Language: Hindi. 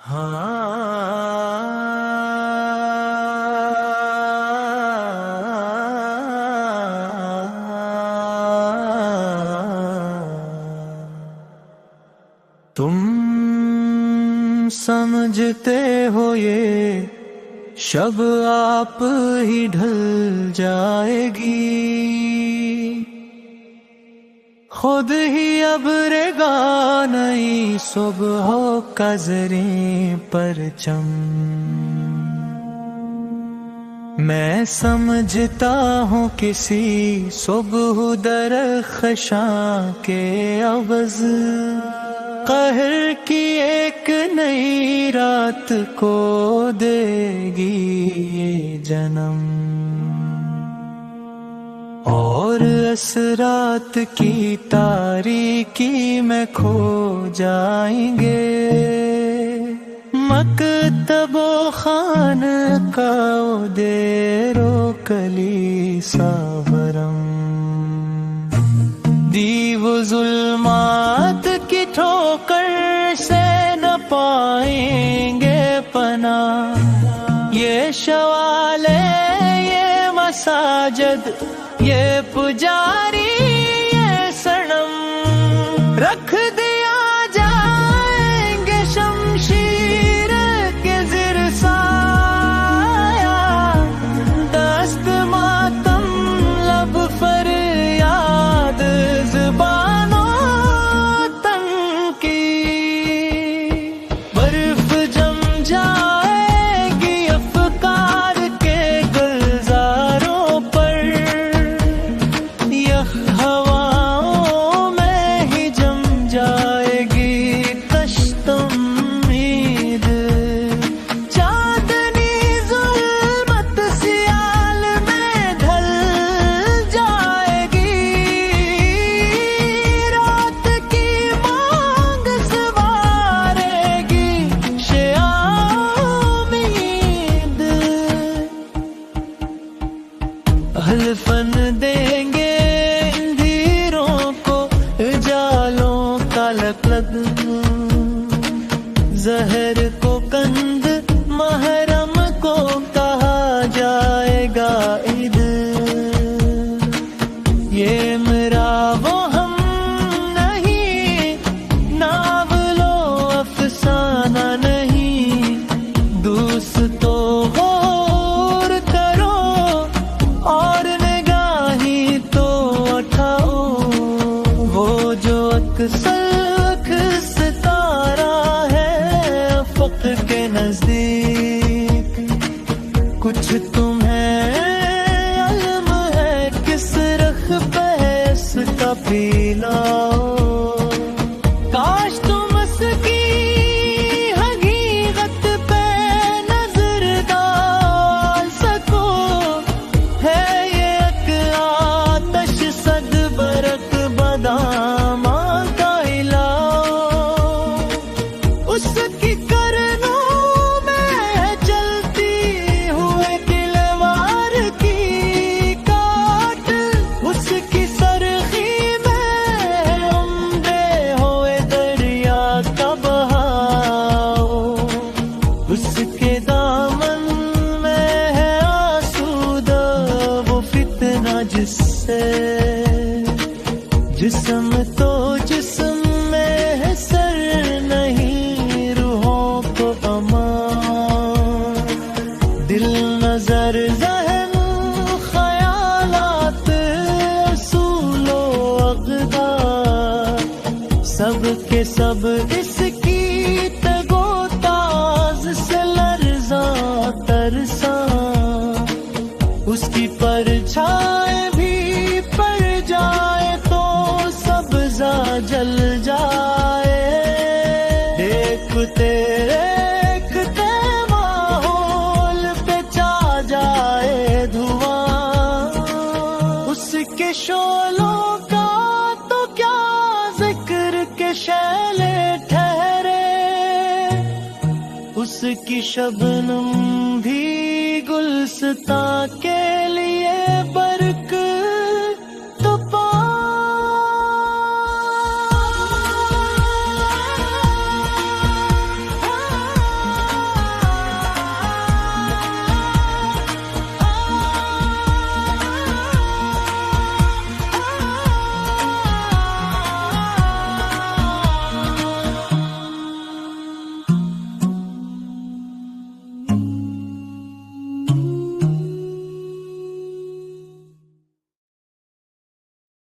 तुम समझते हो ये शब आप ही ढल जाएगी, खुद ही अब रेगा नई सुबह का ज़री परचम। मैं समझता हूँ किसी सुबह दरख्शां के अवज़ कहर की एक नई रात को देगी ये जन्म। और इस रात की तारीकी में खो जाएंगे मकतबो खान का देरो कलीसा वरम। दीव जुल्मात की ठोकर से न पाएंगे पना ये शवाले ये मसाजिद ये पुजारी ये सनम। रख दिया जाएंगे शमशीर के ज़िर साया, दस्त मातम लब फरियाद ज़ुबानों तन की। बर्फ जम जाएगी अफ़कार के गुलज़ारों पर, यह हवाओं में ही जम जाएगी तश्त उम्मीद। चांदनी ज़ुल्मत सियाल में ढल जाएगी, रात की मांग सवारेगी शिया उम्मीद। हल्फन देंगे अंधेरों को उजालों का लकलक, जहर को कंद महरम को कहा जाएगा ईद। ये मेरा वो हम नहीं, नावलो अफसाना नहीं। दोस्तों गौर करो और निगाही तो उठाओ, वो जो अक्सर सितारा है अफ़क़ के नज़दीक। कुछ तुम्हें इल्म है किस रख पे इसका पिलाओ। काश तुम इसकी हकीकत पे नजर डाल सको। है ये एक आतश सद बरक बदामा का इलाओ, उसकी करनों में है चलती हुए किलवार की काट। उसकी सरखी में है उम्रे हुए दरिया का बहाव, उसके दामन में है आसूदा वो फितना जिससे जिस्म तो जिस्म में है सर नहीं रूहों को अमान। दिल नजर ज़हन ख़यालात असूलो अक़दार सब के सब इसकी तगोताज से लर्ज़ा तरसा। उसकी परछाई भी पड़ जाए तो सब्ज़ा जल जाए। देखते देखते माहौल पे छा जाए धुआं। उसके शोलों का तो क्या जिक्र के शैले ठहरे, उसकी शबनम भी गुलस्तां के लिए